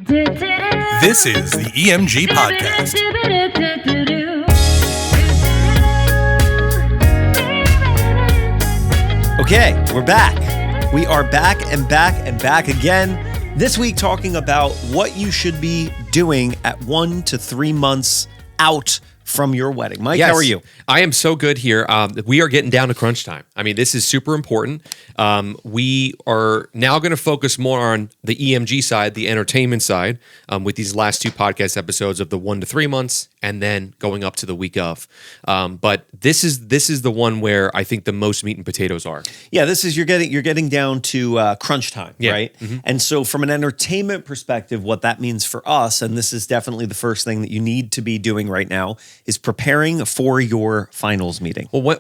This is the EMG Podcast. Okay, we're back. We are back and back and back again. This week talking about what you should be doing at 1 to 3 months out from your wedding. Mike, Yes. how are you? I am so good here. We are getting down to crunch time. I mean, this is super important. We are now going to focus more on the EMG side, the entertainment side, with these last two podcast episodes of the 1 to 3 months, and then going up to the week of. But this is the one where I think the most meat and potatoes are. Yeah, this is you're getting down to crunch time, Yeah. right? Mm-hmm. And so from an entertainment perspective, what that means for us, and this is definitely the first thing that you need to be doing right now, is preparing for your finals meeting. Well,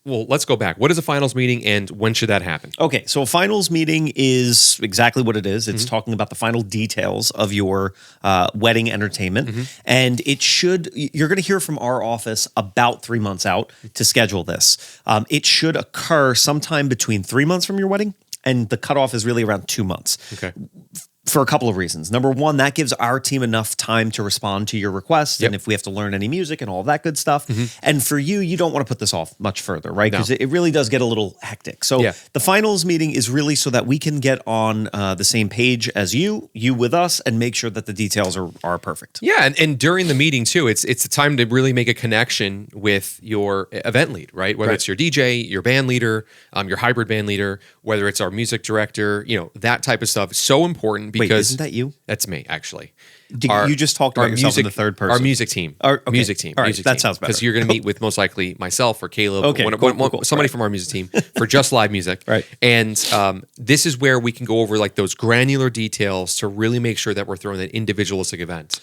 let's go back. What is a finals meeting, and when should that happen? Okay, so a finals meeting is exactly what it is. It's Mm-hmm. talking about the final details of your wedding entertainment. Mm-hmm. And you're going to hear from our office about 3 months out to schedule this. It should occur sometime between 3 months from your wedding, and the cutoff is really around 2 months. Okay. For a couple of reasons. Number one, that gives our team enough time to respond to your requests, and if we have to learn any music and all of that good stuff. And for you don't want to put this off much further, right? Because it really does get a little hectic. So the finals meeting is really so that we can get on the same page as you with us, and make sure that the details are perfect. Yeah, and during the meeting too, it's the time to really make a connection with your event lead, right? Whether it's your DJ, your band leader, your hybrid band leader, whether it's our music director, that type of stuff. So important because Wait, isn't that you? That's me, actually. You just talked about yourself in the third person. Our music team. Okay. Music team. All right, music that team. sounds better. Because you're going to meet with most likely myself or Caleb, Okay, cool. somebody Right. from our music team for just live music. Right. And this is where we can go over like those granular details to really make sure that we're throwing that individualistic event.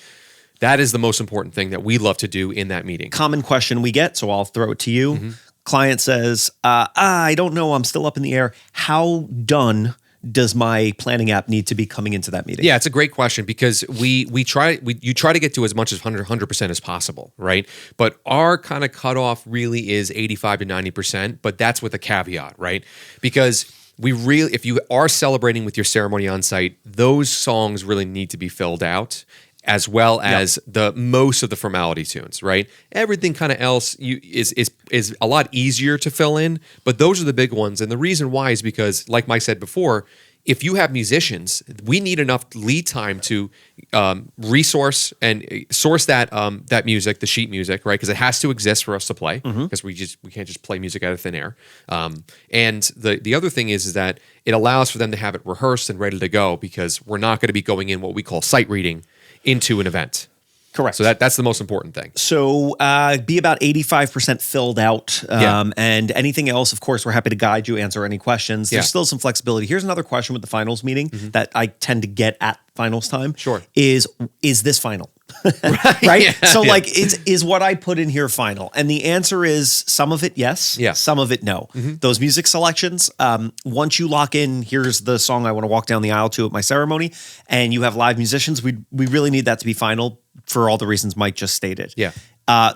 That is the most important thing that we love to do in that meeting. Common question we get, so I'll throw it to you. Client says, I don't know, I'm still up in the air. How done does my planning app need to be coming into that meeting? Yeah, it's a great question because you try to get to as much as 100% as possible, right? But our kind of cutoff really is 85 to 90%, but that's with a caveat, right? Because if you are celebrating with your ceremony on site, those songs really need to be filled out, as well as the most of the formality tunes, right? Everything kind of else is a lot easier to fill in, but those are the big ones. And the reason why is because, like Mike said before, if you have musicians, we need enough lead time to resource and source that music, the sheet music, right? Because it has to exist for us to play, because we can't just play music out of thin air. And the other thing is that it allows for them to have it rehearsed and ready to go, because we're not going to be going in what we call sight reading into an event. Correct. So that's the most important thing. So be about 85% filled out. And anything else, of course, we're happy to guide you, answer any questions. There's still some flexibility. Here's another question with the finals meeting that I tend to get at finals time. Sure. Is this final? Right? Yeah, So yeah. like, is what I put in here final? And the answer is some of it yes, some of it no. Those music selections, once you lock in, here's the song I want to walk down the aisle to at my ceremony, and you have live musicians, we really need that to be final for all the reasons Mike just stated. Yeah.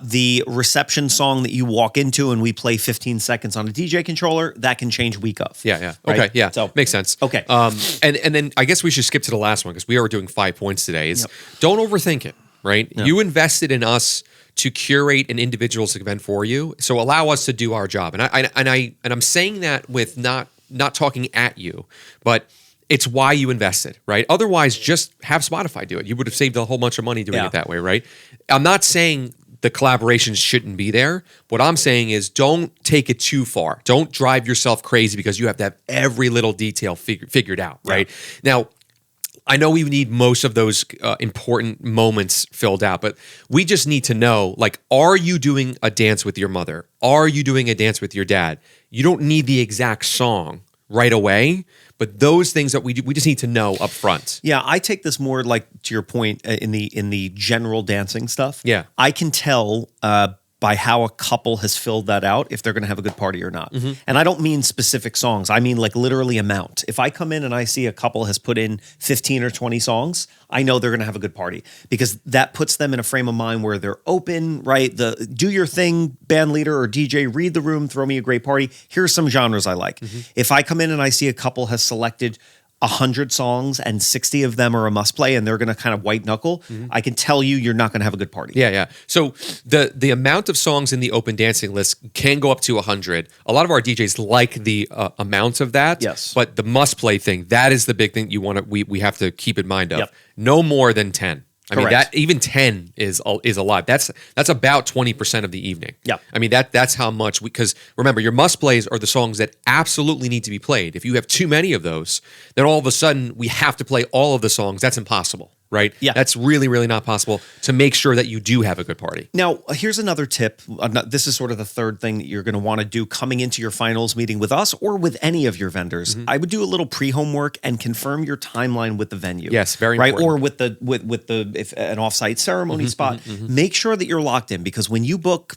The reception song that you walk into and we play 15 seconds on a DJ controller, that can change week of. Yeah. Right? Okay. Yeah. So, makes sense. Okay. And then I guess we should skip to the last one, because we are doing 5 points today. Don't overthink it, right? You invested in us to curate an individualistic event for you, so allow us to do our job. And I'm saying that with not talking at you, but it's why you invested, right? Otherwise, just have Spotify do it. You would have saved a whole bunch of money doing it that way, right? I'm not saying the collaborations shouldn't be there. What I'm saying is, don't take it too far. Don't drive yourself crazy because you have to have every little detail figured out, right? Now, I know we need most of those important moments filled out, but we just need to know, like, are you doing a dance with your mother? Are you doing a dance with your dad? You don't need the exact song right away, but those things that we just need to know up front. Yeah, I take this more like to your point in the general dancing stuff. Yeah. I can tell by how a couple has filled that out if they're going to have a good party or not. And I don't mean specific songs. I mean like literally amount. If I come in and I see a couple has put in 15 or 20 songs, I know they're going to have a good party, because that puts them in a frame of mind where they're open, right? Do your thing, band leader or DJ, read the room, throw me a great party. Here's some genres I like. If I come in and I see a couple has selected 100 songs and 60 of them are a must play and they're going to kind of white knuckle, I can tell you're not going to have a good party. Yeah. So the amount of songs in the open dancing list can go up to 100. A lot of our DJs like the amount of that. Yes. But the must play thing, that is the big thing we have to keep in mind of. Yep. No more than 10. I mean, Correct. that even 10 is a lot. That's about 20% of the evening. Yeah. I mean, that's how much, because remember, your must plays are the songs that absolutely need to be played. If you have too many of those, then all of a sudden we have to play all of the songs. That's impossible, right? Yeah. That's really, really not possible to make sure that you do have a good party. Now, here's another tip. This is sort of the third thing that you're going to want to do coming into your finals meeting with us or with any of your vendors. I would do a little pre-homework and confirm your timeline with the venue. Yes, very right, important. or with the if an offsite ceremony spot. Make sure that you're locked in, because when you book,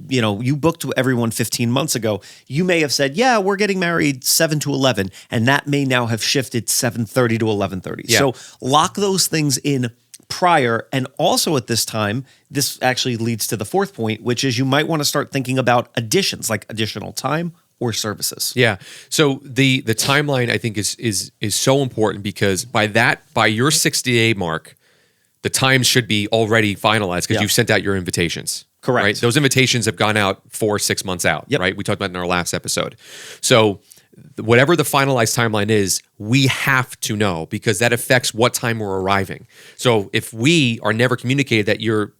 you booked everyone 15 months ago, you may have said, yeah, we're getting married 7 to 11, and that may now have shifted 7:30 to 11:30. Yeah. So lock those things in prior. And also at this time, this actually leads to the fourth point, which is you might want to start thinking about additions, like additional time or services. Yeah. So the timeline, I think, is so important, because by your 60-day mark, the time should be already finalized, because Yeah. you've sent out your invitations. Correct. Right? Those invitations have gone out 4-6 months out, Yep. right? We talked about it in our last episode. So whatever the finalized timeline is, we have to know, because that affects what time we're arriving. So if we are never communicated that your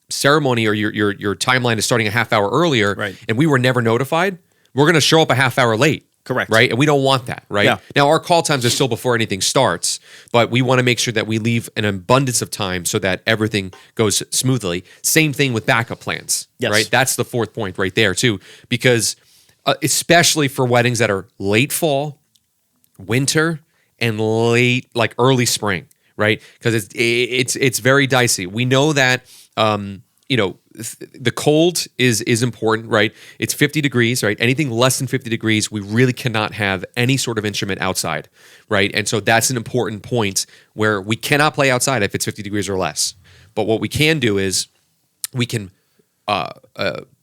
ceremony or your timeline is starting a half hour earlier, Right. and we were never notified, we're going to show up a half hour late. Correct. Right? And we don't want that, right? Yeah. Now, our call times are still before anything starts, but we want to make sure that we leave an abundance of time so that everything goes smoothly. Same thing with backup plans, Yes. right? That's the fourth point right there, too, because especially for weddings that are late fall, winter, and late, like early spring, right? Because it's very dicey. We know that, the cold is important, right? It's 50 degrees, right? Anything less than 50 degrees, we really cannot have any sort of instrument outside, right? And so that's an important point where we cannot play outside if it's 50 degrees or less. But what we can do is we can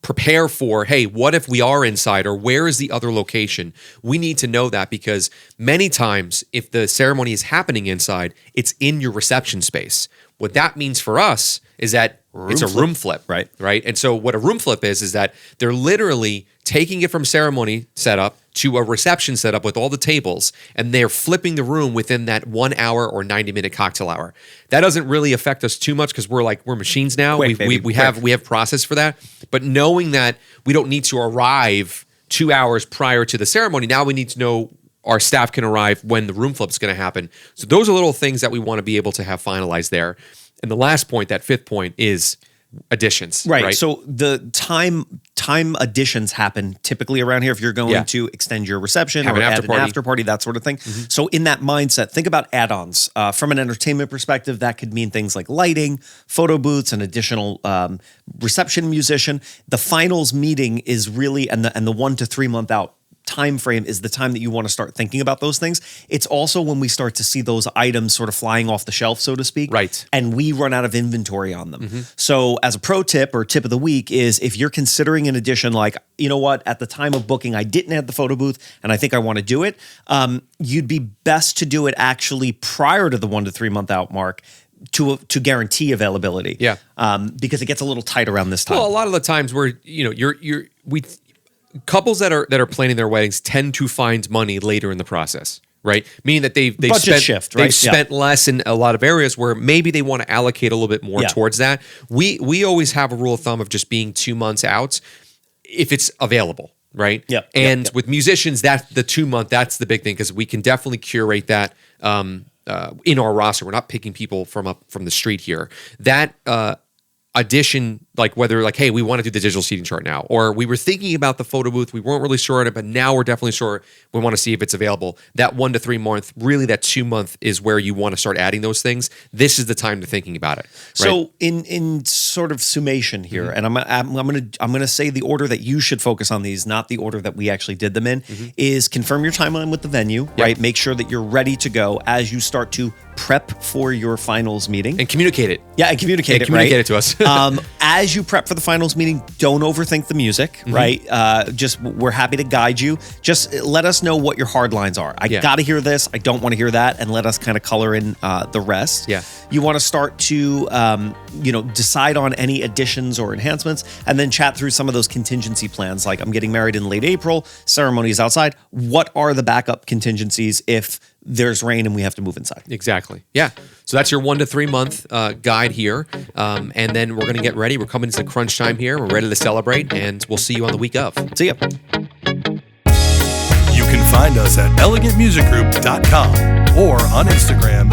prepare for, hey, what if we are inside, or where is the other location? We need to know that, because many times if the ceremony is happening inside, it's in your reception space. What that means for us is that it's a room flip, Right. Right. And so what a room flip is that they're literally taking it from ceremony setup to a reception setup with all the tables, and they're flipping the room within that 1 hour or 90-minute cocktail hour. That doesn't really affect us too much, because we're machines now. Quick, baby, we have process for that. But knowing that we don't need to arrive 2 hours prior to the ceremony, now we need to know our staff can arrive when the room flip is going to happen. So those are little things that we want to be able to have finalized there. And the last point, that fifth point, is additions. Right. So the time additions happen typically around here if you're going to extend your reception Have or an add after an party. after party, that sort of thing. So in that mindset, think about add-ons. From an entertainment perspective, that could mean things like lighting, photo booths, an additional reception musician. The finals meeting is really, and the 1 to 3 month out time frame is the time that you want to start thinking about those things. It's also when we start to see those items sort of flying off the shelf, so to speak. Right. And we run out of inventory on them. So as a pro tip or tip of the week is, if you're considering an addition, like, you know what, at the time of booking, I didn't have the photo booth and I think I want to do it, you'd be best to do it actually prior to the 1 to 3 month out mark, to guarantee availability. Yeah. Because it gets a little tight around this time. Well, a lot of the times where couples that are planning their weddings tend to find money later in the process, right? Meaning that they've Budget spent shift, right? they've spent less in a lot of areas where maybe they want to allocate a little bit more Yeah. towards that. We always have a rule of thumb of just being 2 months out if it's available, right? Yep. And Yep. with musicians, that's the 2 month. That's the big thing, because we can definitely curate that in our roster. We're not picking people from the street here. That addition, like whether like, hey, we want to do the digital seating chart now, or we were thinking about the photo booth, we weren't really sure on it, but now we're definitely sure, we want to see if it's available. That 1 to 3 month, really that 2 month is where you want to start adding those things. This is the time to thinking about it. Right? So in sort of summation here, and I'm gonna say the order that you should focus on these, not the order that we actually did them in, is confirm your timeline with the venue, right? Make sure that you're ready to go as you start to prep for your finals meeting. And communicate it. Yeah, and communicate it, Communicate right? it to us. as you prep for the finals meeting, don't overthink the music, right? Just we're happy to guide you. Just let us know what your hard lines are. I got to hear this. I don't want to hear that, and let us kind of color in the rest. Yeah. You want to start to decide on any additions or enhancements, and then chat through some of those contingency plans. Like, I'm getting married in late April. Ceremony is outside. What are the backup contingencies if there's rain and we have to move inside? Exactly. Yeah. So that's your 1 to 3 month guide here. And then we're going to get ready. We're coming into crunch time here. We're ready to celebrate, and we'll see you on the week of. See ya. You can find us at elegantmusicgroup.com or on Instagram